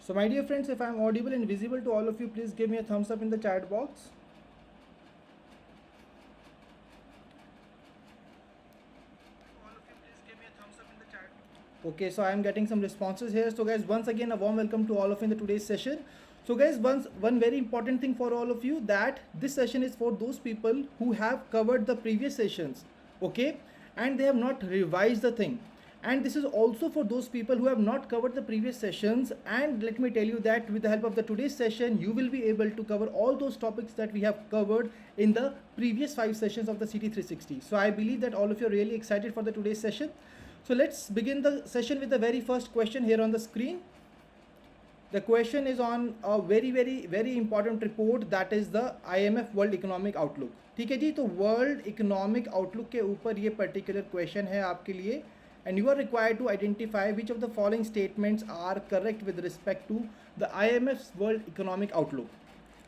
So my dear friends, if I am audible and visible to all of you, please give me a thumbs up in the chat box. Okay, so I am getting some responses here. So guys, once again, a warm welcome to all of you in the today's session. So guys, one very important thing for all of you, that this session is for those people who have covered the previous sessions, okay, and they have not revised the thing. And this is also for those people who have not covered the previous sessions. And let me tell you that with the help of the today's session, you will be able to cover all those topics that we have covered in the previous 5 sessions of the CT 360. So I believe that all of you are really excited for the today's session. So let's begin the session with the very first question here on the screen. The question is on a very important report, that is the IMF World Economic Outlook. ठीक है जी, तो world economic outlook के ऊपर ये particular question है आपके लिए, and you are required to identify which of the following statements are correct with respect to the IMF's World Economic Outlook.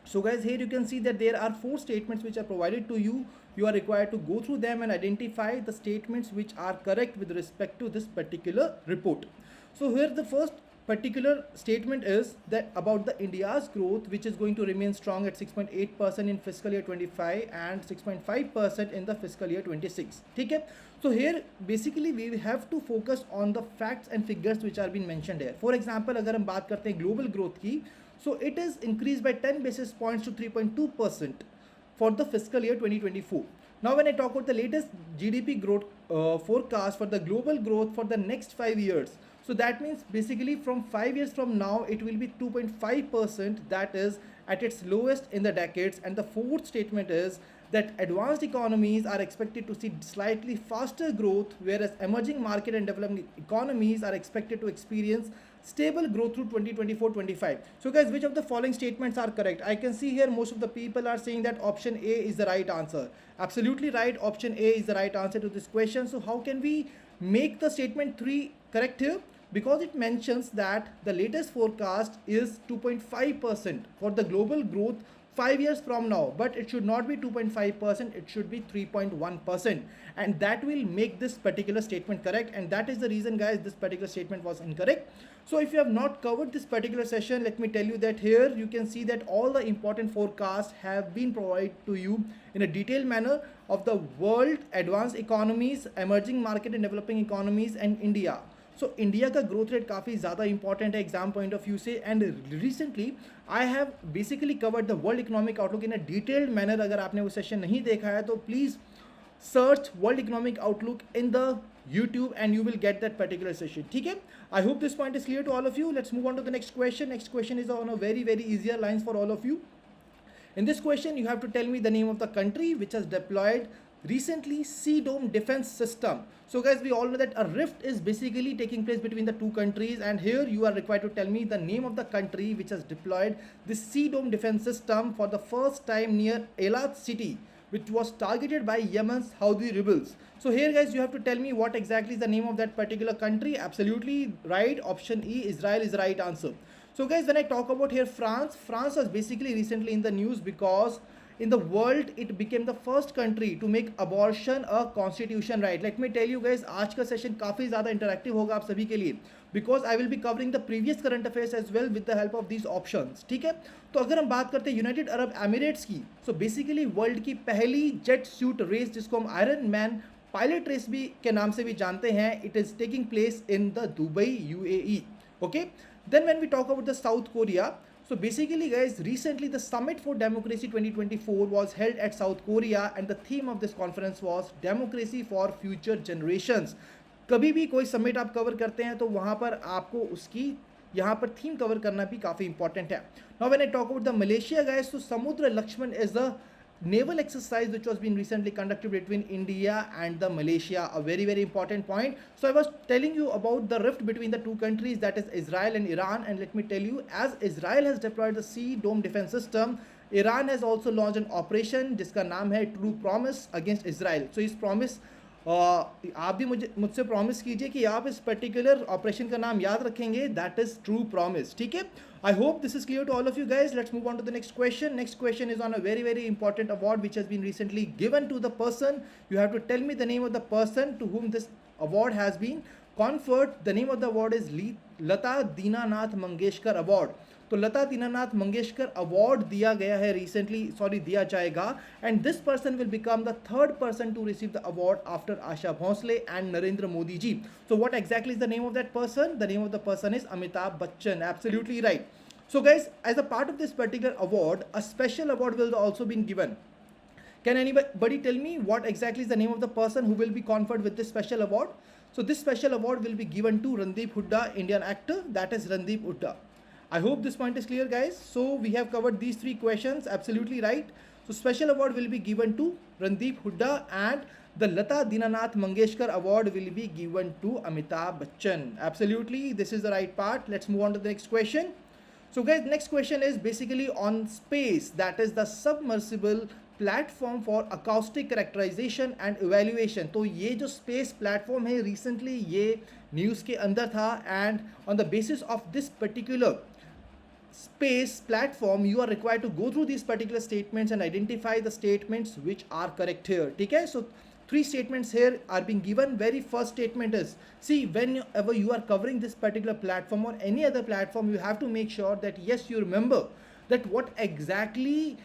So guys, here you can see that there are 4 statements which are provided to you. You are required to go through them and identify the statements which are correct with respect to this particular report. So here the first particular statement is that about the India's growth, which is going to remain strong at 6.8% in fiscal year 25 and 6.5% in the fiscal year 26. Okay? So here basically we have to focus on the facts and figures which are being mentioned here. For example, अगर हम बात करते हैं global growth की, so it is increased by 10 basis points to 3.2% for the fiscal year 2024. Now when I talk about the latest GDP growth forecast for the global growth for the next 5 years, so that means basically from 5 years from now it will be 2.5%, that is at its lowest in the decades. And the fourth statement is that advanced economies are expected to see slightly faster growth, whereas emerging market and developing economies are expected to experience stable growth through 2024-25. So guys, which of the following statements are correct? I can see here most of the people are saying that option A is the right answer. Absolutely right, option A is the right answer to this question. So how can we make the statement 3 correct here? Because it mentions that the latest forecast is 2.5% for the global growth 5 years from now, but it should not be 2.5%, it should be 3.1%, and that will make this particular statement correct. And that is the reason guys this particular statement was incorrect. So if you have not covered this particular session, let me tell you that here you can see that all the important forecasts have been provided to you in a detailed manner of the world, advanced economies, emerging market and developing economies, and India. So India का growth rate काफ़ी ज़्यादा important है exam point of view से. And recently I have basically covered the world economic outlook in a detailed manner. अगर आपने वो session नहीं देखा है तो please search world economic outlook in the YouTube and you will get that particular session. ठीक है, I hope this point is clear to all of you. Let's move on to the next question. Next question is on a very easier lines for all of you. In this question you have to tell me the name of the country which has deployed recently Sea Dome defense system. So guys, we all know that a rift is basically taking place between the two countries, and here you are required to tell me the name of the country which has deployed this Sea Dome defense system for the first time near Eilat city, which was targeted by Yemen's Houthi rebels. So here guys, you have to tell me what exactly is the name of that particular country. Absolutely right, option E, Israel is the right answer. So guys, when I talk about here France was basically recently in the news because in the world it became the first country to make abortion a constitution right. Let me tell you guys, आज का session काफ़ी ज़्यादा interactive होगा आप सभी के लिए, because I will be covering the previous current affairs as well with the help of these options. ठीक है, तो अगर हम बात करते हैं यूनाइटेड अरब एमिरेट्स की, सो बेसिकली वर्ल्ड की पहली जेट सूट रेस जिसको हम आयरन मैन पायलट रेस भी के नाम से भी जानते हैं, it is taking place in the Dubai UAE. Okay, then when we talk about the South Korea, so basically guys, recently the Summit for Democracy 2024 was held at South Korea and the theme of this conference was Democracy for Future Generations. कभी भी कोई summit आप cover करते हैं तो वहाँ पर आपको उसकी यहाँ पर थीम कवर करना भी काफ़ी इंपॉर्टेंट है. Now when I talk about the Malaysia guys, so Samudra Lakshman is the naval exercise which was being recently conducted between India and the Malaysia, a very important point. So I was telling you about the rift between the two countries, that is Israel and Iran. And let me tell you, as Israel has deployed the Sea Dome defense system, Iran has also launched an operation जिसका नाम है True Promise against Israel. So इस promise आप भी मुझसे promise कीजिए कि आप इस पर्टिकुलर ऑपरेशन का नाम याद रखेंगे, दैट इज ट्रू प्रॉमिस. ठीक है, I hope this is clear to all of you guys. Let's move on to the next question. Next question is on a very important award which has been recently given to the person. You have to tell me the name of the person to whom this award has been conferred. The name of the award is Lata Dinanath Mangeshkar award. तो लता Dinanath Mangeshkar award दिया गया है recently, दिया जाएगा, and this person will become the third person to receive the award after Asha Bhosle and Narendra Modi ji. So what exactly is the name of that person? The name of the person is Amitabh Bachchan, absolutely right. So guys, as a part of this particular award, a special award will also be given. Can anybody tell me what exactly is the name of the person who will be conferred with this special award? So this special award will be given to Randeep Hooda, Indian actor, that is Randeep Hooda. I hope this point is clear, guys. So we have covered these three questions, absolutely right. So special award will be given to Randeep Hooda, and the Lata Dinanath Mangeshkar award will be given to Amitabh Bachchan. Absolutely, this is the right part. Let's move on to the next question. So guys, next question is basically on space, that is the submersible platform for acoustic characterisation and evaluation. तो ये जो space platform है recently ये news के अंदर था, and on the basis of this particular space platform you are required to go through these particular statements and identify the statements which are correct here. Okay, so three statements here are being given. Very first statement is, see, whenever you are covering this particular platform or any other platform, you have to make sure that yes, you remember that what exactly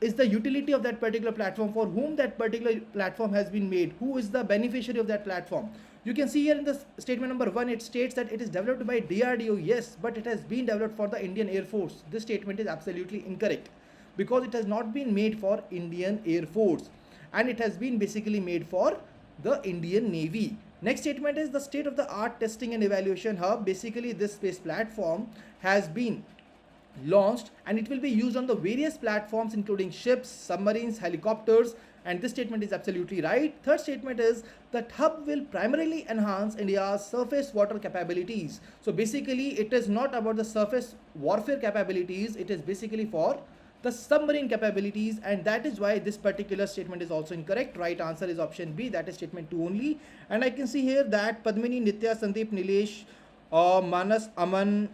is the utility of that particular platform, for whom that particular platform has been made, who is the beneficiary of that platform. You can see here in the statement number 1, it states that it is developed by DRDO. Yes, but it has been developed for the Indian Air Force. This statement is absolutely incorrect, because it has not been made for Indian Air Force, and it has been basically made for the Indian Navy. Next statement is the state-of-the-art testing and evaluation hub. Basically, this space platform has been launched and it will be used on the various platforms including ships, submarines, helicopters, and this statement is absolutely right. Third statement is that hub will primarily enhance India's surface water capabilities. So basically it is not about the surface warfare capabilities, it is basically for the submarine capabilities, and that is why this particular statement is also incorrect. Right answer is option B, that is statement 2 only. And I can see here that Padmini, Nitya, Sandeep, Nilesh, Manas, Aman,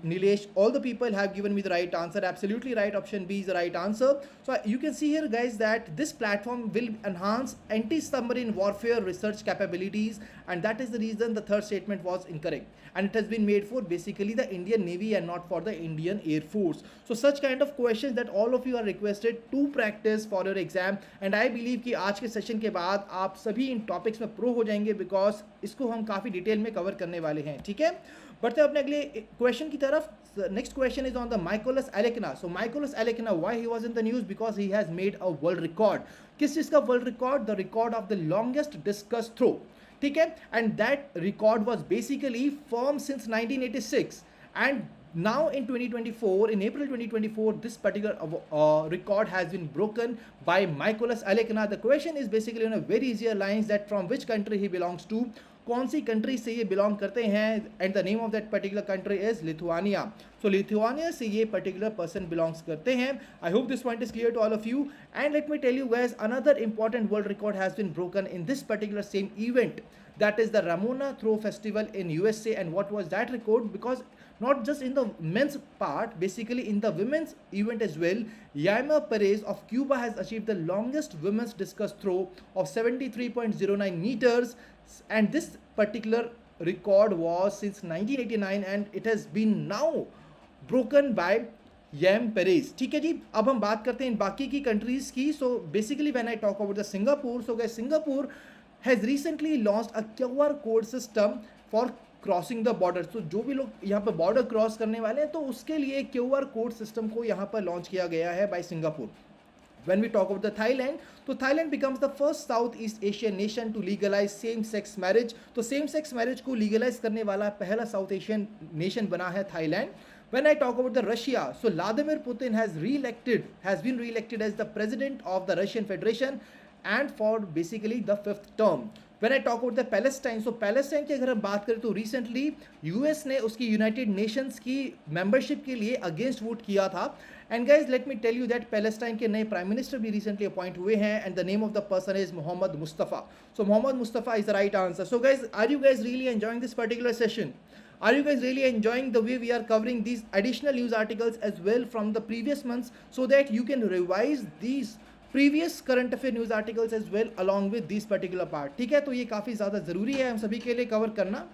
Nilesh, all the people have given me the right answer. Absolutely right, option B is the right answer. So you can see here guys that this platform will enhance anti-submarine warfare research capabilities, and that is the reason the third statement was incorrect, and it has been made for basically the Indian Navy and not for the Indian Air Force. So such kind of questions that all of you are requested to practice for your exam, and I believe कि आज के session के बाद आप सभी इन topics में pro हो जाएंगे, बिकॉज इसको हम काफ़ी डिटेल में कवर करने वाले हैं. ठीक है, बढ़ते हैं अपने अगले क्वेश्चन की तरफ. Next question is on the Mykolas Alekna. So Mykolas Alekna, why he was in the news? Because he has made a world record. किस चीज़ का world record? The record of the longest discus throw. ठीक है, and that record was basically firm since 1986, and now in 2024, in April 2024, this particular record has been broken by Mykolas Alekna. The question is basically on a very easier lines, that from which country he belongs to, कौन सी country से ये belong करते हैं, and the name of that particular country is Lithuania. So Lithuania से ये particular person belongs करते हैं. I hope this point is clear to all of you, and let me tell you guys, another important world record has been broken in this particular same event, that is the Ramona Throw Festival in USA. And what was that record? Because not just in the men's part, basically in the women's event as well, Yaima Perez of Cuba has achieved the longest women's discus throw of 73.09 meters, and this particular record was since 1989, and it has been now broken by Yaime Perez. ठीक है जी, अब हम बात करते हैं इन बाकी की countries की. So basically when I talk about the Singapore, so guys Singapore has recently launched a QR code system for crossing the border. तो जो भी लोग यहाँ पर बॉर्डर क्रॉस करने वाले हैं, तो उसके लिए QR code system को यहाँ पर लॉन्च किया गया है by Singapore. When we talk about the Thailand, तो Thailand becomes the first Southeast Asian nation to legalize same-sex marriage. तो same-sex marriage को legalize करने वाला पहला South Asian nation बना है Thailand. When I talk about the Russia, so Vladimir Putin has been re-elected as the president of the Russian Federation, and for basically the 5th term. When I talk about the Palestine, so Palestine की अगर हम बात करें तो recently US ने उसकी United Nations की membership के लिए अगेंस्ट वोट किया था. And guys let me tell you that Palestine के नए प्राइम मिनिस्टर भी रिसेंटली अपॉइंट हुए हैं, and the name of the person is Mohammad Mustafa. So Mohammad Mustafa is the right answer. So guys, are you guys really enjoying this particular session? Are you guys really enjoying the way we are covering these additional news articles as well from the previous months, so that you can revise these previous current affair news articles as well along with this particular part? ठीक है, तो ये काफ़ी ज़्यादा ज़रूरी है हम सभी के लिए कवर करना.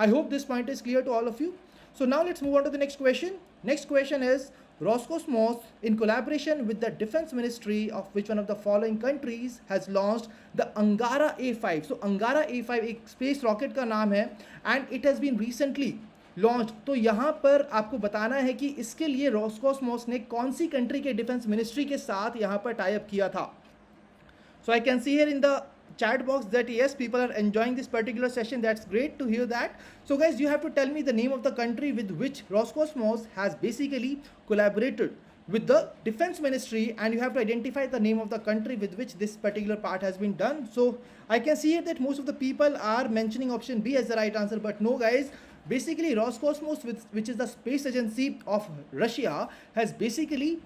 I hope this point is clear to all of you. So now let's move on to the next question. Next question is, Roscosmos, in collaboration with the Defense Ministry of which one of the following countries has launched the Angara A5. So Angara A5 एक space rocket का नाम है and it has been recently launched. तो यहाँ पर आपको बताना है कि इसके लिए रॉस्कोसमॉस ने कौन सी कंट्री के डिफेंस मिनिस्ट्री के साथ यहाँ पर टाई अप किया था. So I can see here in the chat box that yes, people are enjoying this particular session. That's great to hear that. So guys, you have to tell me the name of the country with which Roscosmos has basically collaborated with the defense ministry, and you have to identify the name of the country with which this particular part has been done. So I can see here that most of the people are mentioning option B as the right answer, but no guys, basically Roscosmos, which is the space agency of Russia, has basically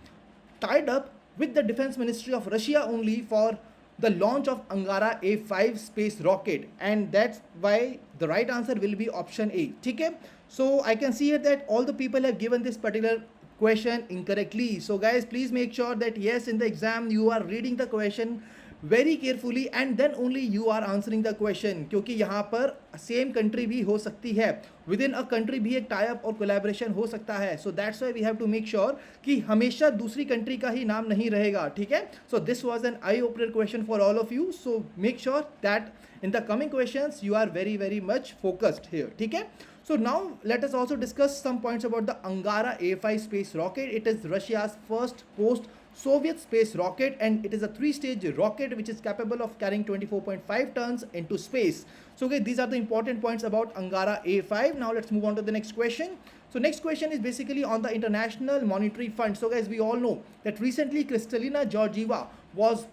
tied up with the defense ministry of Russia only for the launch of Angara A5 space rocket, and that's why the right answer will be option A. Okay? So I can see here that all the people have given this particular question incorrectly. So guys, please make sure that yes, in the exam you are reading the question very carefully and then only you are answering the question, क्योंकि यहाँ पर same country भी हो सकती है, with in a country भी एक tie up और कोलैबोरेशन हो सकता है. So that's why we have to make sure कि हमेशा दूसरी कंट्री का ही नाम नहीं रहेगा. ठीक है. So this was an eye opener question for all of you. So make sure that in the coming questions you are very much focused here. ठीक है. So now let us also discuss some points about the Angara A5 space rocket. It is Russia's first post-Soviet space rocket, and it is a 3-stage rocket which is capable of carrying 24.5 tons into space. So okay, these are the important points about Angara A5. Now let's move on to the next question. So next question is basically on the International Monetary Fund. So guys, we all know that recently Kristalina Georgieva was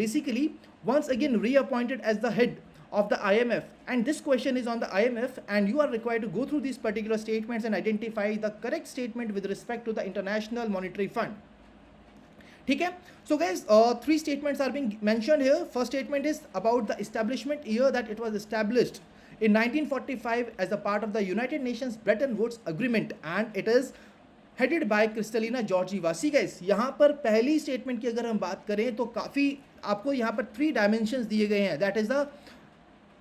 basically once again reappointed as the head of the IMF, and this question is on the IMF, and you are required to go through these particular statements and identify the correct statement with respect to the International Monetary Fund. ठीक है. So guys, 3 statements are being mentioned here. First statement is about the establishment year, that it was established in 1945 as a part of the United Nations Bretton Woods Agreement, and it is headed by Kristalina Georgieva. See guys, यहाँ पर पहली statement की अगर हम बात करें तो काफ़ी आपको यहाँ पर 3 डायमेंशंस दिए गए हैं. That is the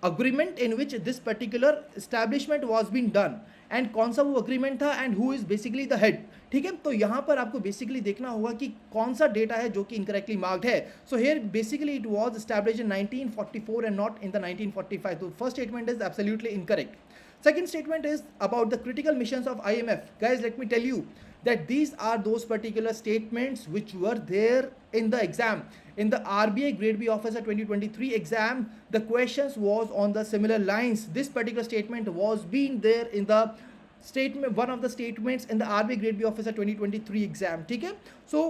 agreement in which this particular establishment was being done, and कौन सा वो agreement था, and who is basically the head. ठीक है. तो यहाँ पर आपको बेसिकली देखना होगा कि कौन सा डेटा है जो कि इनकरेक्टली मार्क्ड है. So here basically it was established in 1944 and not in the 1945. तो first statement is absolutely incorrect. Second statement is about the critical missions of IMF. Guys, let me tell you that these are those particular statements which were there in the exam. In the RBI Grade B Officer 2023 exam, the questions was on the similar lines. This particular statement was being there in the statement, one of the statements in the RBI Grade B Officer 2023 exam. ठीक है. So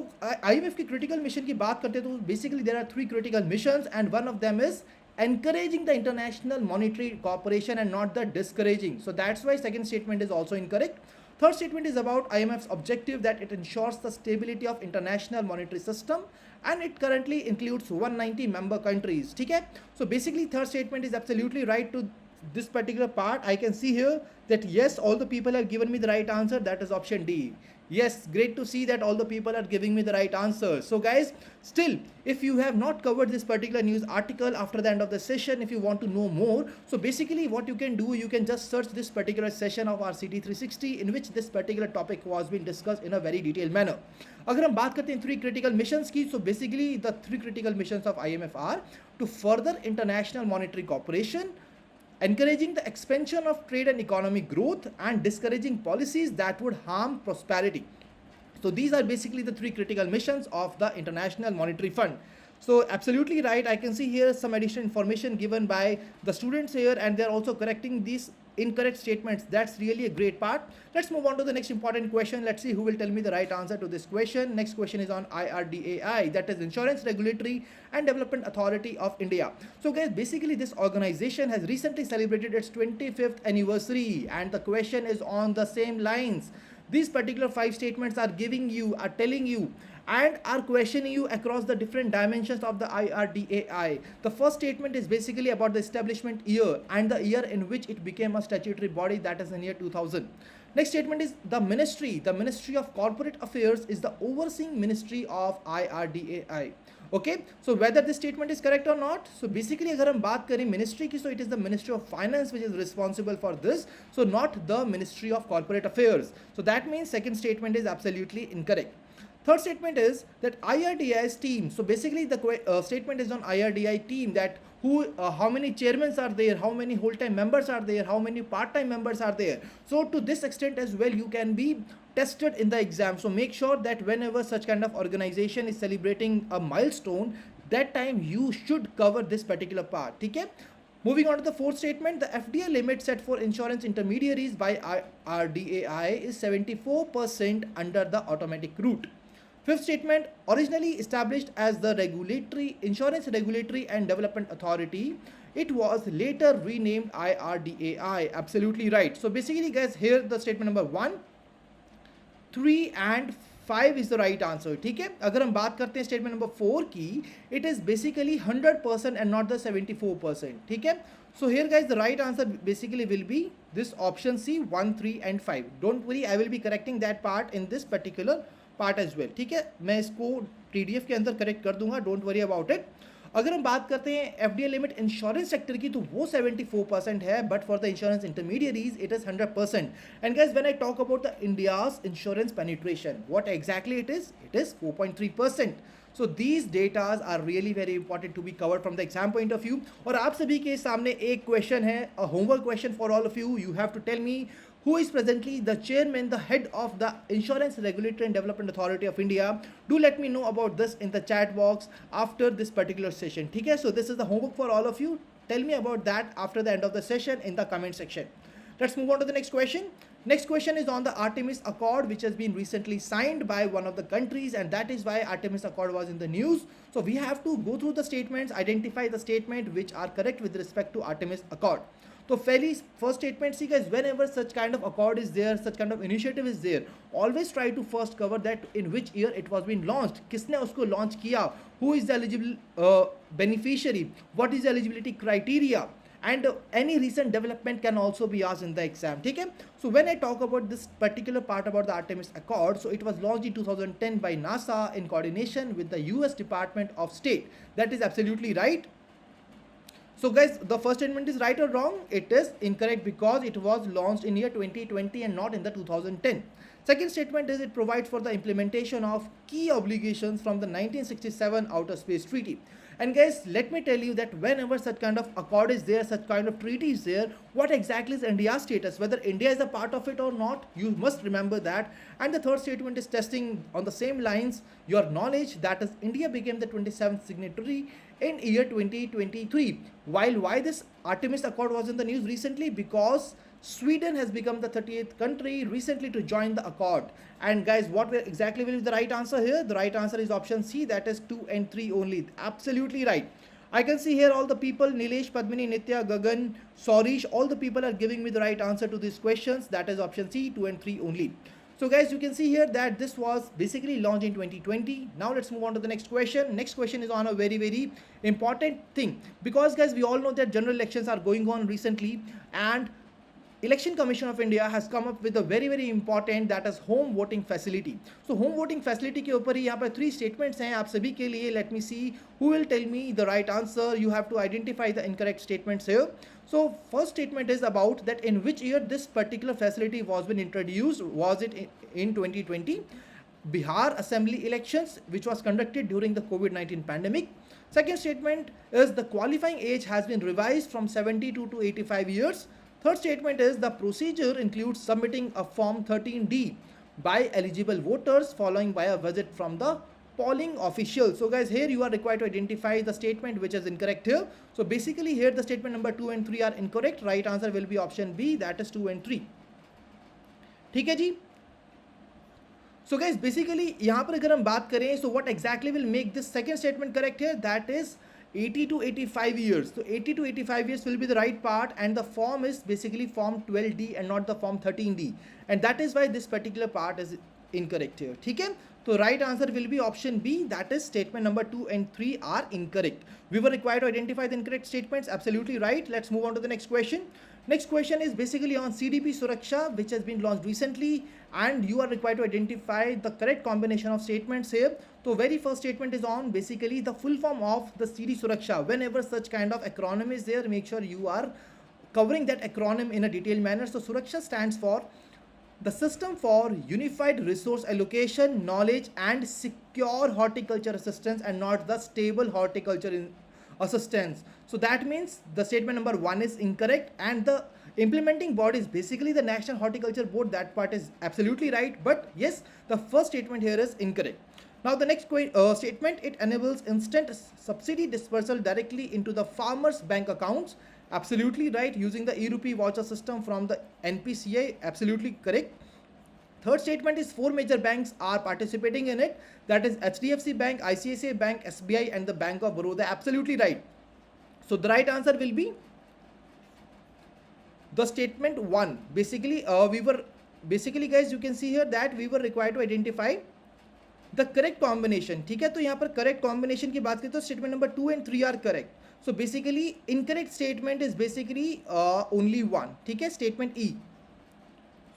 IMF की critical mission की बात करते हैं तो basically there are 3 critical missions, and one of them is encouraging the international monetary cooperation and not the discouraging. So that's why second statement is also incorrect. Third statement is about IMF's objective, that it ensures the stability of international monetary system, and it currently includes 190 member countries. ठीक है. So basically third statement is absolutely right to this particular part. I can see here that yes, all the people have given me the right answer. That is option D. Yes, great to see that all the people are giving me the right answer. So guys, still if you have not covered this particular news article after the end of the session, if you want to know more, so basically what you can do, you can just search this particular session of our CT 360 in which this particular topic was being discussed in a very detailed manner. अगर हम बात करते हैं 3 critical missions की, so basically the 3 critical missions of IMF are to further international monetary cooperation, encouraging the expansion of trade and economic growth, and discouraging policies that would harm prosperity. So these are basically the 3 critical missions of the International Monetary Fund. So absolutely right. I can see here some additional information given by the students here, and they're also correcting these incorrect statements. That's really a great part. Let's move on to the next important question. Let's see who will tell me the right answer to this question. Next question is on IRDAI, that is Insurance Regulatory and Development Authority of India. So guys, basically this organization has recently celebrated its 25th anniversary, and the question is on the same lines. These particular 5 statements are telling you and are questioning you across the different dimensions of the IRDAI. The first statement is basically about the establishment year and the year in which it became a statutory body, that is in year 2000. Next statement is the Ministry of Corporate Affairs is the overseeing ministry of IRDAI. Okay, so whether this statement is correct or not, so basically अगर हम बात करें ministry की, so it is the Ministry of Finance which is responsible for this, so not the Ministry of Corporate Affairs. So that means second statement is absolutely incorrect. Third statement is that IRDAI's team, so basically the statement is on IRDAI team, that how many chairmen are there, how many whole-time members are there, how many part-time members are there. So to this extent as well, you can be tested in the exam. So make sure that whenever such kind of organization is celebrating a milestone, that time you should cover this particular part. Okay? Moving on to the fourth statement, the FDI limit set for insurance intermediaries by RDAI is 74% under the automatic route. Fifth statement, originally established as the Insurance Regulatory and Development Authority, it was later renamed IRDAI. Absolutely right. So basically guys, here the statement number 1, 3 and 5 is the right answer. ठीक है, अगर हम बात करते हैं statement number 4 की, it is basically 100% and not the 74%. ठीक है, so here guys the right answer basically will be this option C, 1, 3 and 5. Don't worry, I will be correcting that part in this particular part as well. ठीक है, मैं इसको PDF के अंदर correct कर दूंगा, don't worry about it. अगर हम बात करते हैं एफडीआई लिमिट इंश्योरेंस सेक्टर की, तो वो 74% है, but for the insurance intermediaries it is 100%. And guys when I talk about the India's insurance penetration, what exactly it is 4.3%. So these data are really very important to be covered from the exam point of view. और आप सभी के सामने एक question है, a homework question for all of you. You have to tell me who is presently the chairman, the head of the Insurance Regulatory and Development Authority of India. Do let me know about this in the chat box after this particular session. ठीक है, so this is the homework for all of you. Tell me about that after the end of the session in the comment section. Let's move on to the next question. Next question is on the Artemis Accord, which has been recently signed by one of the countries, and that is why Artemis Accord was in the news. So we have to go through the statements, identify the statement which are correct with respect to Artemis Accord. So fairly first statement, see guys, whenever such kind of accord is there, such kind of initiative is there, always try to first cover that in which year it was being launched, किसने उसको launch किया, who is the eligible beneficiary, what is the eligibility criteria, and any recent development can also be asked in the exam. ठीक है, so when I talk about this particular part about the Artemis Accord, so it was launched in 2010 by NASA in coordination with the US Department of State. That is absolutely right. So guys, the first statement is right or wrong? It is incorrect because it was launched in year 2020 and not in the 2010. Second statement is it provides for the implementation of key obligations from the 1967 Outer Space Treaty. And guys, let me tell you that whenever such kind of accord is there, such kind of treaty is there, what exactly is India's status, whether India is a part of it or not, you must remember that. And the third statement is testing on the same lines your knowledge, that is India became the 27th signatory in year 2023. Why this Artemis Accord was in the news recently? Because Sweden has become the 38th country recently to join the accord. And guys, what exactly will be the right answer here? The right answer is option C, that is 2 and 3 only. Absolutely right. I can see here all the people, Nilesh, Padmini, Nitya, Gagan, Sorish, all the people are giving me the right answer to these questions. That is option C, 2 and 3 only. So guys, you can see here that this was basically launched in 2020. Now let's move on to the next question. Next question is on a very important thing, because guys, we all know that general elections are going on recently, and Election Commission of India has come up with a very important, that is home voting facility. So home voting facility के ऊपर ही यहाँ पर 3 statements हैं आप सभी के लिए. Let me see who will tell me the right answer. You have to identify the incorrect statements here. So first statement is about that in which year this particular facility was been introduced. Was it in 2020? Bihar Assembly elections, which was conducted during the COVID-19 pandemic. Second statement is the qualifying age has been revised from 72 to 85 years. Third statement is the procedure includes submitting a form 13D by eligible voters following by a visit from the polling official. So guys, here you are required to identify the statement which is incorrect here. So basically here the statement number 2 and 3 are incorrect. Right answer will be option B, that is 2 and 3. ठीक है जी. So guys, basically यहाँ पर अगर हम बात करें, so what exactly will make this second statement correct here? That is 80 to 85 years. So 80 to 85 years will be the right part, and the form is basically form 12D and not the form 13D, and that is why this particular part is incorrect here. ठीक है, So right answer will be option B, that is statement number 2 and 3 are incorrect. We were required to identify the incorrect statements. Absolutely right. Let's move on to the next question. Next question is basically on CDP Suraksha, which has been launched recently, and you are required to identify the correct combination of statements here. So very first statement is on basically the full form of the CD Suraksha. Whenever such kind of acronym is there, make sure you are covering that acronym in a detailed manner. So Suraksha stands for the System for Unified Resource Allocation, Knowledge and Secure Horticulture Assistance, and not the Stable Horticulture Assistance. So that means the statement number 1 is incorrect, and the implementing body is basically the National Horticulture Board. That part is absolutely right, but yes, the first statement here is incorrect. Now the next statement, it enables instant subsidy dispersal directly into the farmers' bank accounts. Absolutely right, using the e-rupee voucher system from the NPCI. Absolutely correct. Third statement is 4 major banks are participating in it. That is HDFC Bank, ICICI Bank, SBI and the Bank of Baroda. Absolutely right. So the right answer will be the statement 1. Basically guys, you can see here that we were required to identify the correct combination. ठीक है, तो यहाँ पर correct combination की बात करें तो statement number 2 and 3 are correct. So basically incorrect statement is basically only one. ठीक है, statement E.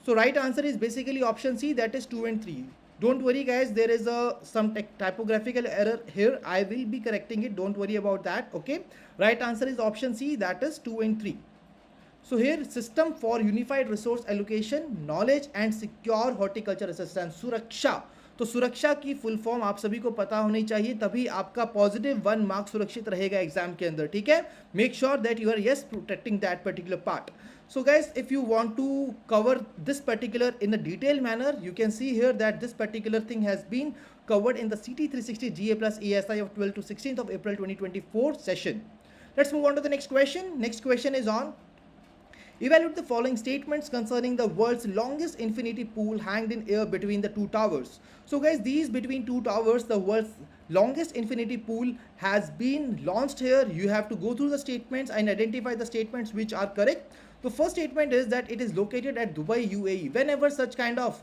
So right answer is basically option C, that is 2 and 3. Don't worry guys, there is some typographical error here. I will be correcting it. Don't worry about that. Okay. Right answer is option C, that is 2 and 3. So here, System for Unified Resource Allocation, Knowledge and Secure Horticulture Assistance, Suraksha. तो सुरक्षा की full form आप सभी को पता होनी चाहिए, तभी आपका पॉजिटिव 1 मार्क सुरक्षित रहेगा एग्जाम के अंदर. ठीक है, make sure that you are yes protecting that particular part. So guys, if you want to cover this particular in a detailed manner, you can see here that this particular thing has been covered in the CT 360 GA plus ESI of 12th to 16th of April 2024 session. Let's move on to the next question. Next question is on evaluate the following statements concerning the world's longest infinity pool hanged in air between the two towers. So guys, these between two towers, the world's longest infinity pool has been launched here. You have to go through the statements and identify the statements which are correct. The first statement is that it is located at Dubai, UAE. Whenever such kind of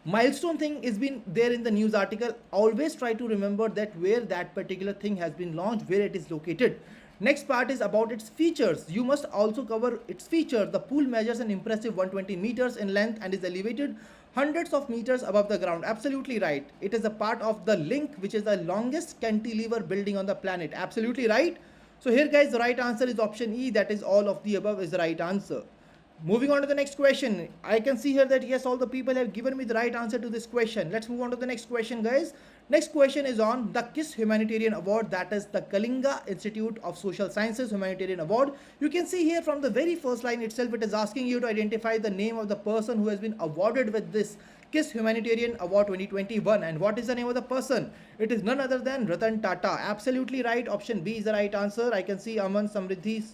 milestone thing is been there in the news article, always try to remember that where that particular thing has been launched, where it is located. Next part is about its features. You must also cover its feature. The pool measures an impressive 120 meters in length and is elevated hundreds of meters above the ground. Absolutely right. It is a part of the Link, which is the longest cantilever building on the planet. Absolutely right. So here guys, the right answer is option E, that is all of the above is the right answer. Moving on to the next question. I can see here that yes, all the people have given me the right answer to this question. Let's move on to the next question guys. Next question is on the KISS Humanitarian Award, that is the Kalinga Institute of Social Sciences Humanitarian Award. You can see here from the very first line itself, it is asking you to identify the name of the person who has been awarded with this KISS Humanitarian Award 2021. And what is the name of the person? It is none other than Ratan Tata. Absolutely right. Option B is the right answer. I can see Aman, Samriddhi,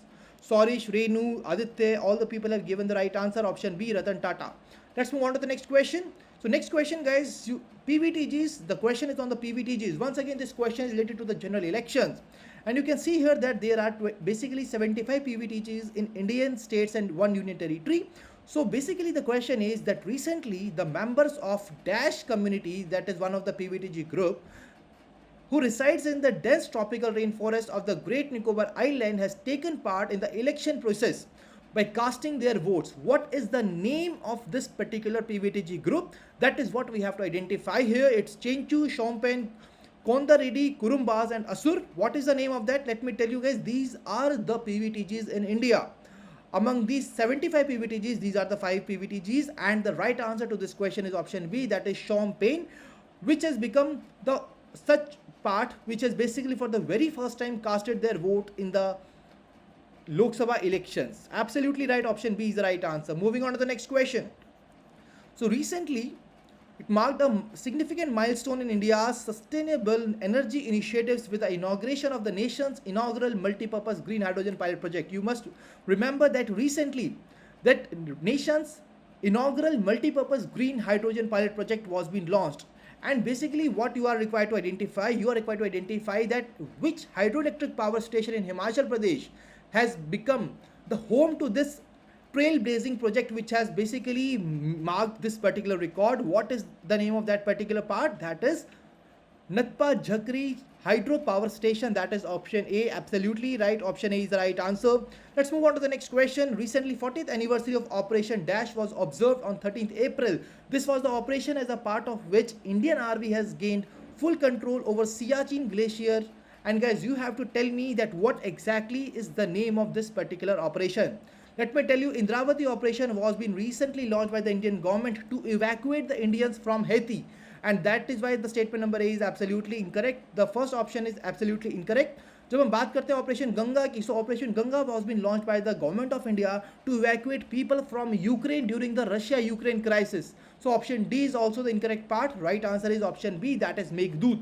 Sorish, Renu, Aditya, all the people have given the right answer. Option B, Ratan Tata. Let's move on to the next question. So next question guys, PVTGs, the question is on the PVTGs. Once again, this question is related to the general elections. And you can see here that there are basically 75 PVTGs in Indian states and 1 union territory. So basically the question is that recently the members of Dash community, that is one of the PVTG group, who resides in the dense tropical rainforest of the Great Nicobar Island, has taken part in the election process by casting their votes. What is the name of this particular PVTG group? That is what we have to identify here. It's Chenchu, Shompen, Kondaridi, Kurumbas and Asur. What is the name of that? Let me tell you guys, these are the PVTGs in India. Among these 75 PVTGs, these are the 5 PVTGs, and the right answer to this question is option B, that is Shompen, which has become the such part which has basically for the very first time casted their vote in the Lok Sabha elections. Absolutely right. Option B is the right answer. Moving on to the next question. So recently, it marked a significant milestone in India's sustainable energy initiatives with the inauguration of the nation's inaugural multi-purpose green hydrogen pilot project. You must remember that recently, that nation's inaugural multi-purpose green hydrogen pilot project was being launched. And basically what you are required to identify, that which hydroelectric power station in Himachal Pradesh has become the home to this trailblazing project which has basically marked this particular record. What is the name of that particular part? That is Natpa Jhakri hydropower station. That is option A. Absolutely right. Option A is the right answer. Let's move on to the next question. Recently, 40th anniversary of Operation Dash was observed on 13th April. This was the operation as a part of which Indian Army has gained full control over Siachen Glacier. And guys, you have to tell me that what exactly is the name of this particular operation. Let me tell you, Indravati operation was been recently launched by the Indian government to evacuate the Indians from Haiti. And that is why the statement number A is absolutely incorrect. The first option is absolutely incorrect. जब हम बात करते हैं operation Ganga की, so operation Ganga was been launched by the government of India to evacuate people from Ukraine during the Russia-Ukraine crisis. So option D is also the incorrect part. Right answer is option B, that is Meghdoot.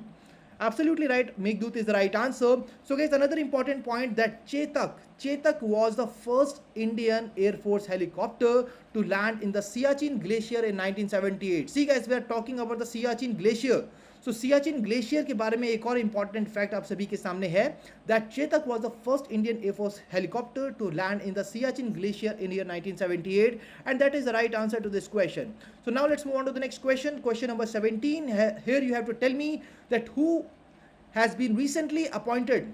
Absolutely right, Meghdoot is the right answer. So guys, another important point that Chetak was the first Indian Air Force helicopter to land in the Siachen Glacier in 1978. See guys, we are talking about the Siachen Glacier. So Siachen Glacier के बारे में एक और important fact आप सभी के सामने है that Chetak was the first Indian Air Force helicopter to land in the Siachen Glacier in year 1978, and that is the right answer to this question. So now let's move on to the next question. Question number 17. Here you have to tell me that who has been recently appointed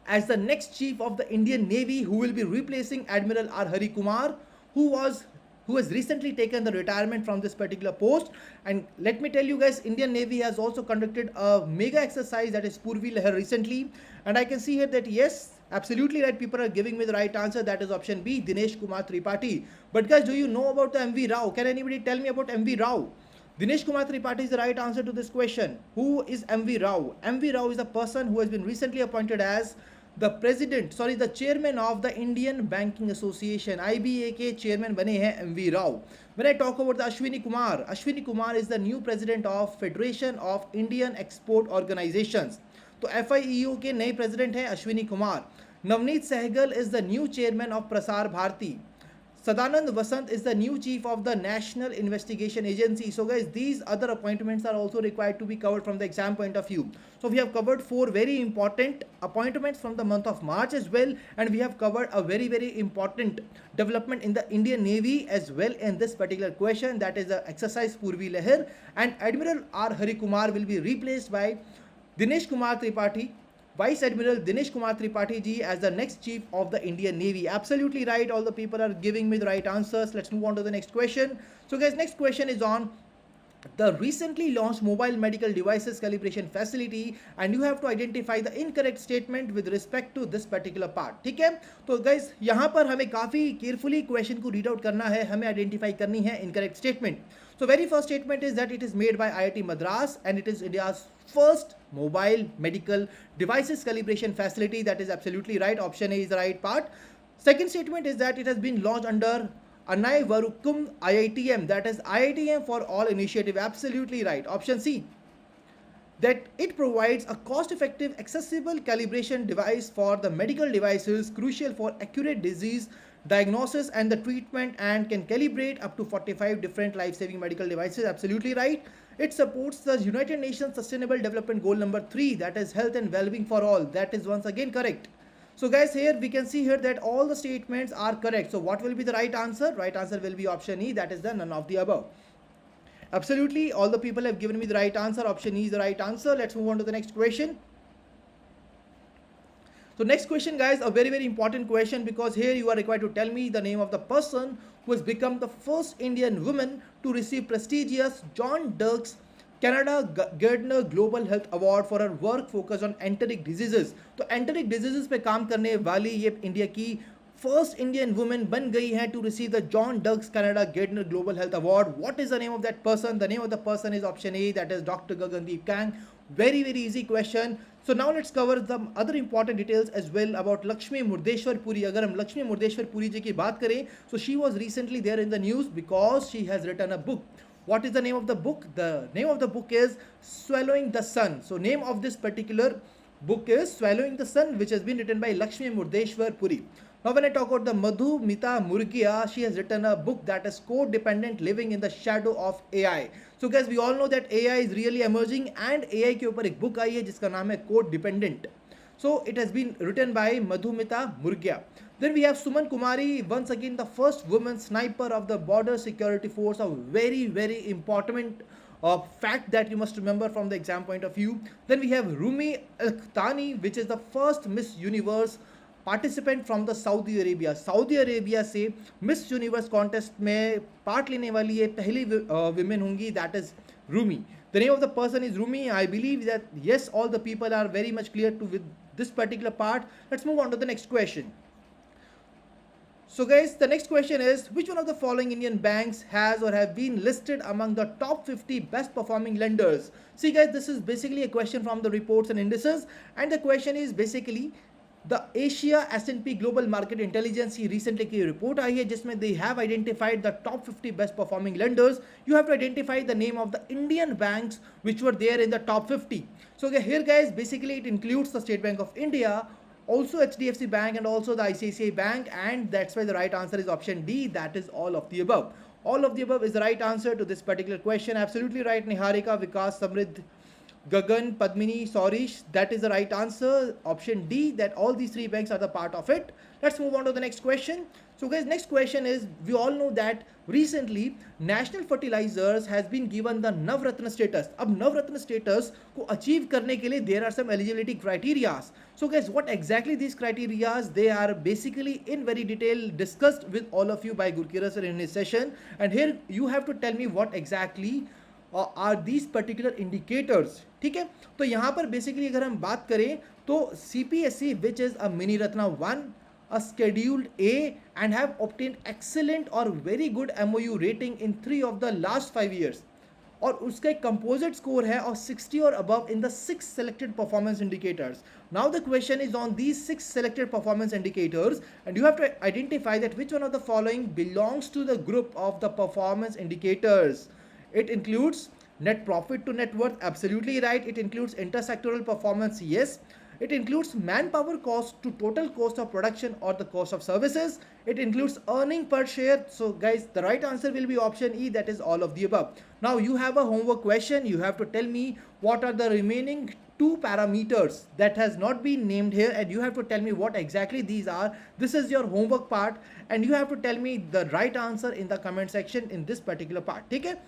as the next chief of the Indian Navy who will be replacing Admiral R. Hari Kumar, who has recently taken the retirement from this particular post. And let me tell you guys, Indian Navy has also conducted a mega exercise, that is Purvi Lahar, recently, and I can see here that yes, absolutely right, people are giving me the right answer. That is option B, Dinesh Kumar Tripathi. But guys, do you know about the MV Rao? Can anybody tell me about MV Rao? Dinesh Kumar Tripathi is the right answer to this question. Who is MV Rao? MV Rao is a person who has been recently appointed as the chairman of the Indian Banking Association, IBA के chairman बने हैं MV Rao. When I talk about the Ashwini Kumar is the new president of Federation of Indian Export Organizations. तो FIEO के नए president हैं Ashwini Kumar. Navneet Sehgal is the new chairman of Prasar Bharati. Sadanand Vasant is the new chief of the National Investigation Agency. So guys, these other appointments are also required to be covered from the exam point of view. So we have covered 4 very important appointments from the month of March as well, and we have covered a very important development in the Indian Navy as well in this particular question, that is the exercise Purvi Lahar, and Admiral R. Hari Kumar will be replaced by Dinesh Kumar Tripathi, Vice Admiral Dinesh Kumar Tripathi ji, as the next chief of the Indian Navy. Absolutely right, all the people are giving me the right answers. Let's move on to the next question. So guys, next question is on the recently launched mobile medical devices calibration facility, and you have to identify the incorrect statement with respect to this particular part. ठीक है, तो guys यहाँ पर हमें काफ़ी carefully question को read out करना है, हमें identify करनी है incorrect statement. So very first statement is that it is made by IIT Madras and it is India's first mobile medical devices calibration facility. That is absolutely right. Option A is the right part. Second statement is that it has been launched under Anai Varukum IITM. That is IITM for all initiative. Absolutely right. Option C, that it provides a cost-effective, accessible calibration device for the medical devices crucial for accurate disease diagnosis and the treatment, and can calibrate up to 45 different life-saving medical devices. Absolutely right. It supports the United Nations Sustainable Development Goal number 3, that is health and well-being for all. That is once again correct. So guys, here we can see here that all the statements are correct. So what will be the right answer? Right answer will be option E, that is the none of the above. Absolutely, all the people have given me the right answer. Option E is the right answer. Let's move on to the next question. So next question guys, a very important question, because here you are required to tell me the name of the person who has become the first Indian woman to receive prestigious John Dirks Canada Gardner Global Health Award for her work focused on enteric diseases. तो enteric diseases पे काम करने वाली ये India की first Indian women बन गई है to receive the John Dirks Canada Gairdner global health award. What is the name of that person? The name of the person is option A, that is doctor Gagandeep Kang. Very easy question. So now let's cover some other important details as well about Lakshmi Murdeshwar Puri. अगर हम लक्ष्मी मुर्देश्वर पुरी जी की बात करें, so she was recently there in the news because she has written a book. What is the name of the book? The name of the book is Swallowing the Sun. So name of this particular book is Swallowing the Sun, which has been written by Lakshmi Murdeshwar Puri. Now when I talk about the Madhumita Murgia, she has written a book that is Codependent Living in the Shadow of AI. So guys, we all know that AI is really emerging, and AI के ऊपर एक book आई है जिसका नाम है Codependent. So it has been written by Madhumita Murgia. Then we have Suman Kumari, once again the first woman sniper of the border security force, a very important fact that you must remember from the exam point of view. Then we have Rumi Al-Khtani, which is the first Miss Universe participant from the Saudi Arabia. Saudi Arabia से miss universe contest में part लेने वाली ये पहली women होंगी, that is Rumi. The name of the person is Rumi. I believe that yes, all the people are very much clear to with this particular part. Let's move on to the next question. So guys, the next question is, which one of the following Indian banks has or have been listed among the top 50 best performing lenders? See guys, this is basically a question from the reports and indices, and the question is basically the Asia S&P Global Market Intelligence की recently की report आई है जिसमें they have identified the top 50 best performing lenders. You have to identify the name of the Indian banks which were there in the top 50. So okay, here guys, basically it includes the State Bank of India, also HDFC Bank and also the ICICI Bank, and that's why the right answer is option D, that is all of the above. All of the above is the right answer to this particular question. Absolutely right, Niharika, Vikas, Samridh, Gagan, Padmini, Saurish, that is the right answer. Option D, that all these three banks are the part of it. Let's move on to the next question. So guys, next question is, we all know that recently National Fertilizers has been given the Navratna status. अब Navratna status को achieve करने के लिए there are some eligibility criteria. So guys, what exactly these criteria? They are basically in very detail discussed with all of you by Gurkirat sir in his session, and here you have to tell me what exactly are these particular indicators. ठीक है, तो यहाँ पर basically अगर हम बात करें तो CPSE which is a mini Ratna 1, a scheduled A, and have obtained excellent or very good MOU rating in 3 of the last 5 years, और उसका एक composite score है of 60 or above in the 6 selected performance indicators. Now the question is on these 6 selected performance indicators, and you have to identify that which one of the following belongs to the group of the performance indicators. It includes net profit to net worth, absolutely right. It includes intersectoral performance, yes. It includes manpower cost to total cost of production or the cost of services. It includes earning per share. So guys, the right answer will be option E, that is all of the above. Now you have a homework question. You have to tell me what are the remaining 2 parameters that has not been named here, and you have to tell me what exactly these are. This is your homework part, and you have to tell me the right answer in the comment section in this particular part. ठीक है,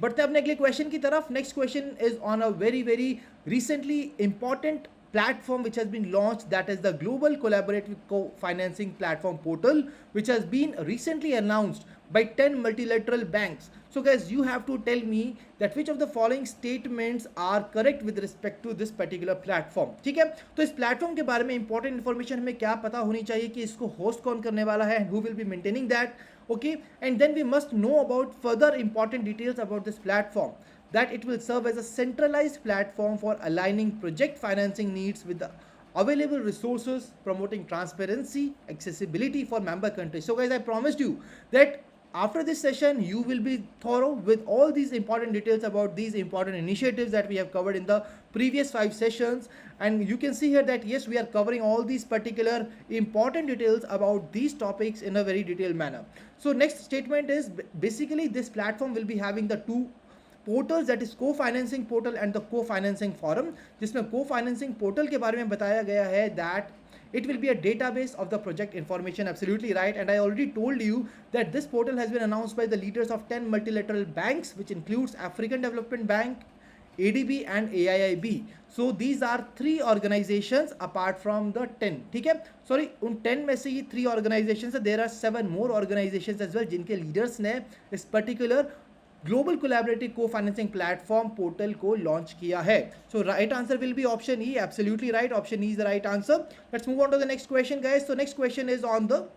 बढ़ते हैं अपने अगले question की तरफ. Next question is on a very recently important platform which has been launched, that is the Global Collaborative Co-Financing Platform portal, which has been recently announced by 10 multilateral banks. So guys, you have to tell me that which of the following statements are correct with respect to this particular platform. ठीक है, तो इस platform के बारे में important information हमें क्या पता होनी चाहिए कि इसको होस्ट कौन करने वाला है, who will be maintaining that, okay, and then we must know about further important details about this platform, that it will serve as a centralized platform for aligning project financing needs with the available resources, promoting transparency, accessibility for member countries. So guys, I promised you that after this session you will be thorough with all these important details about these important initiatives that we have covered in the previous 5 sessions, and you can see here that yes, we are covering all these particular important details about these topics in a very detailed manner. So next statement is basically this platform will be having the 2 portals, that is co-financing portal and the co-financing forum, जिसमें co-financing portal के बारे में बताया गया है that it will be a database of the project information. Absolutely right, and I already told you that this portal has been announced by the leaders of 10 multilateral banks, which includes African Development Bank, ADB and AIIB. So these are 3 organizations apart from the 10. ठीक है, sorry, उन 10 में से ये 3 organizations है, there are 7 more organizations as well जिनके leaders ने इस particular ग्लोबल कोलैबोरेटिव को फाइनेंसिंग प्लेटफॉर्म पोर्टल को लॉन्च किया है. So right answer will be option E, absolutely right, option E is the right answer. Let's move on to the next question guys. So next question is on the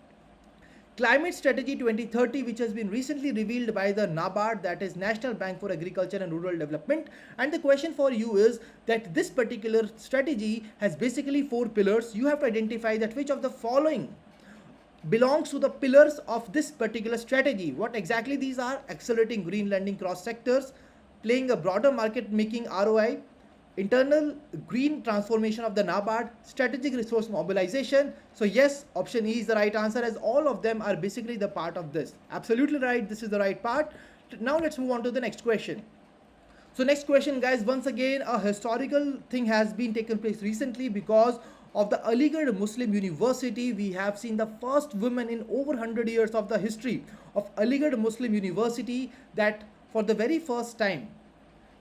Climate Strategy 2030, which has been recently revealed by the NABARD, that is National Bank for Agriculture and Rural Development. And the question for you is that this particular strategy has basically 4 pillars. You have to identify that which of the following belongs to the pillars of this particular strategy. What exactly these are? Accelerating green lending cross sectors, playing a broader market making ROI, internal green transformation of the NABARD, strategic resource mobilization. So yes, option E is the right answer, as all of them are basically the part of this. Absolutely right, this is the right part. Now let's move on to the next question. So next question guys, once again a historical thing has been taken place recently, because of the Aligarh Muslim University. We have seen the first woman in over 100 years of the history of Aligarh Muslim University, that for the very first time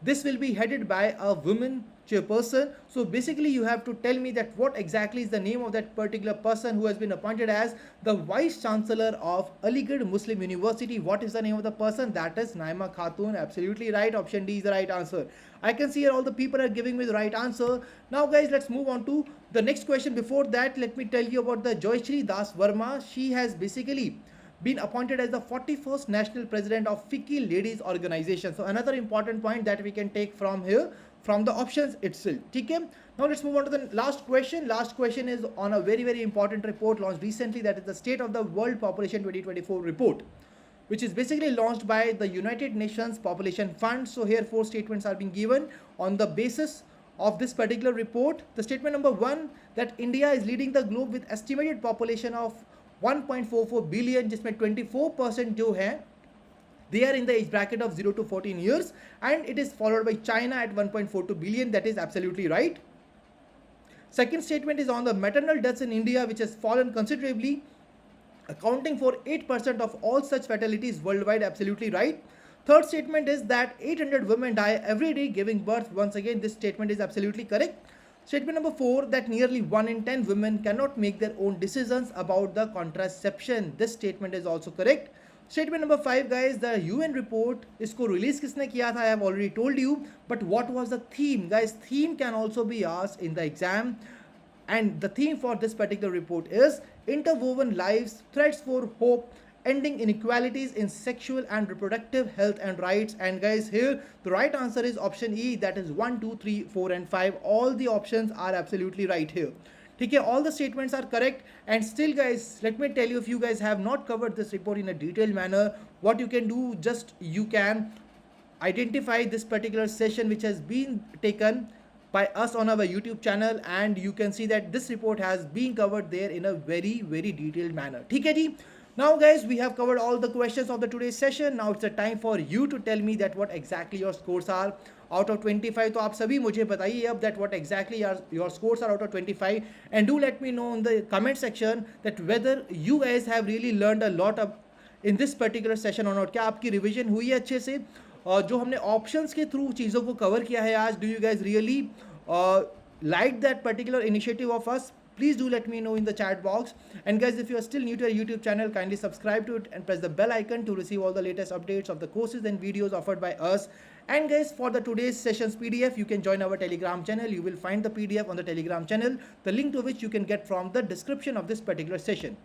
this will be headed by a woman chairperson. So basically you have to tell me that what exactly is the name of that particular person who has been appointed as the Vice Chancellor of Aligarh Muslim University. What is the name of the person? That is Naima Khatun. Absolutely right. Option D is the right answer. I can see here all the people are giving me the right answer. Now guys, let's move on to the next question. Before that, let me tell you about the Joyshri Das Verma. She has basically been appointed as the 41st National President of FICCI Ladies Organization. So another important point that we can take from here, from the options itself. Okay? Now let's move on to the last question. Last question is on a very, very important report launched recently, that is the State of the World Population 2024 report, which is basically launched by the United Nations Population Fund. So here 4 statements are being given on the basis of this particular report. The statement number 1, that India is leading the globe with estimated population of 1.44 billion, जिसमें 24% जो है they are in the age bracket of 0 to 14 years, and it is followed by China at 1.42 billion. That is absolutely right. Second statement is on the maternal deaths in India, which has fallen considerably, accounting for 8% of all such fatalities worldwide. Absolutely right. Third statement is that 800 women die every day giving birth. Once again, this statement is absolutely correct. Statement number 4, that nearly 1 in 10 women cannot make their own decisions about the contraception. This statement is also correct. Statement number 5, guys, the UN report, isko release kisne kiya tha, I have already told you. But what was the theme? Guys, theme can also be asked in the exam. And the theme for this particular report is Interwoven Lives, Threads for Hope, Ending Inequalities in Sexual and Reproductive Health and Rights. And guys, here the right answer is option E, that is 1, 2, 3, 4 and 5. All the options are absolutely right here. Okay, all the statements are correct. And still guys, let me tell you, if you guys have not covered this report in a detailed manner, what you can do, just you can identify this particular session which has been taken by us on our YouTube channel, and you can see that this report has been covered there in a very, very detailed manner. Okay, ji? Now guys, we have covered all the questions of the today's session. Now it's a time for you to tell me that what exactly your scores are out of 25. तो आप सभी मुझे बताइए अब that what exactly your scores are out of 25, and do let me know in the comment section that whether you guys have really learned a lot of in this particular session or not. क्या आपकी revision हुई है अच्छे से? जो हमने options के through चीज़ों को कवर किया है आज, do you guys really like that particular initiative of us? Please do let me know in the chat box. And guys, if you are still new to our YouTube channel, kindly subscribe to it and press the bell icon to receive all the latest updates of the courses and videos offered by us. And guys, for the today's sessions PDF, you can join our Telegram channel. You will find the PDF on the Telegram channel, the link to which you can get from the description of this particular session.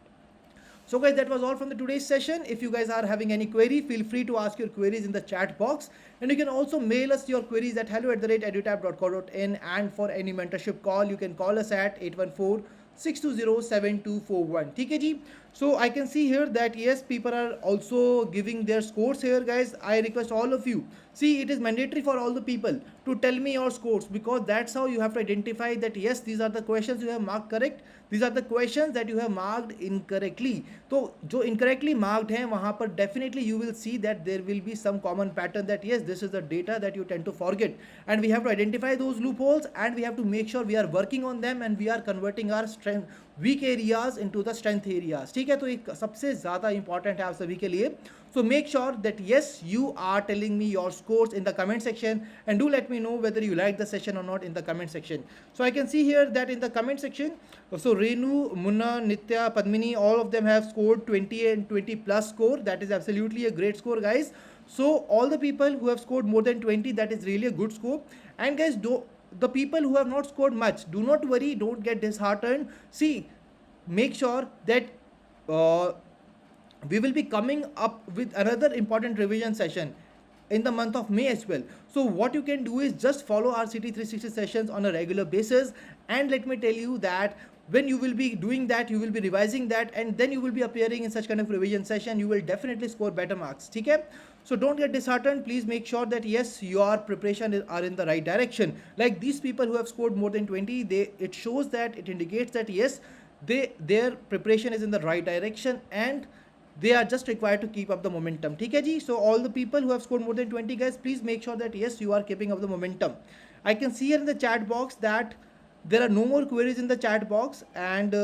So guys, that was all from the today's session. If you guys are having any query, feel free to ask your queries in the chat box, and you can also mail us your queries at hello@edutap.co.in. and for any mentorship call, you can call us at 814-620-7241. Okay, ji? So I can see here that yes, people are also giving their scores here. Guys, I request all of you, see, it is mandatory for all the people to tell me your scores, because that's how you have to identify that yes, these are the questions you have marked correct, these are the questions that you have marked incorrectly. तो जो incorrectly marked हैं वहाँ पर definitely you will see that there will be some common pattern that yes, this is the data that you tend to forget, and we have to identify those loopholes, and we have to make sure we are working on them, and we are converting our strength weak areas into the strength areas. ठीक है, तो एक सबसे ज़्यादा important है आप सभी के लिए. So make sure that yes, you are telling me your scores in the comment section, and do let me know whether you like the session or not in the comment section. So I can see here that in the comment section, so Renu, Munna, Nitya, Padmini, all of them have scored 20 and 20 plus score. That is absolutely a great score, guys. So all the people who have scored more than 20, that is really a good score. And guys, the people who have not scored much, do not worry, don't get disheartened. See, make sure that we will be coming up with another important revision session in the month of May as well. So what you can do is just follow our CT 360 sessions on a regular basis, and let me tell you that when you will be doing that, you will be revising that, and then you will be appearing in such kind of revision session, you will definitely score better marks. Okay? So don't get disheartened. Please make sure that yes, your preparation are in the right direction. Like these people who have scored more than 20, it shows that, it indicates that yes, their preparation is in the right direction, and they are just required to keep up the momentum. ठीक है जी? So all the people who have scored more than 20, guys, please make sure that yes, you are keeping up the momentum. I can see here in the chat box that There are no more queries in the chat box, and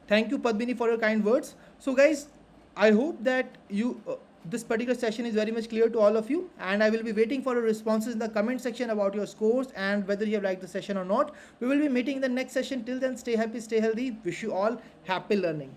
thank you Padmini for your kind words. So guys, I hope that you this particular session is very much clear to all of you, and I will be waiting for your responses in the comment section about your scores and whether you have liked the session or not. We will be meeting in the next session. Till then, stay happy, stay healthy. Wish you all happy learning.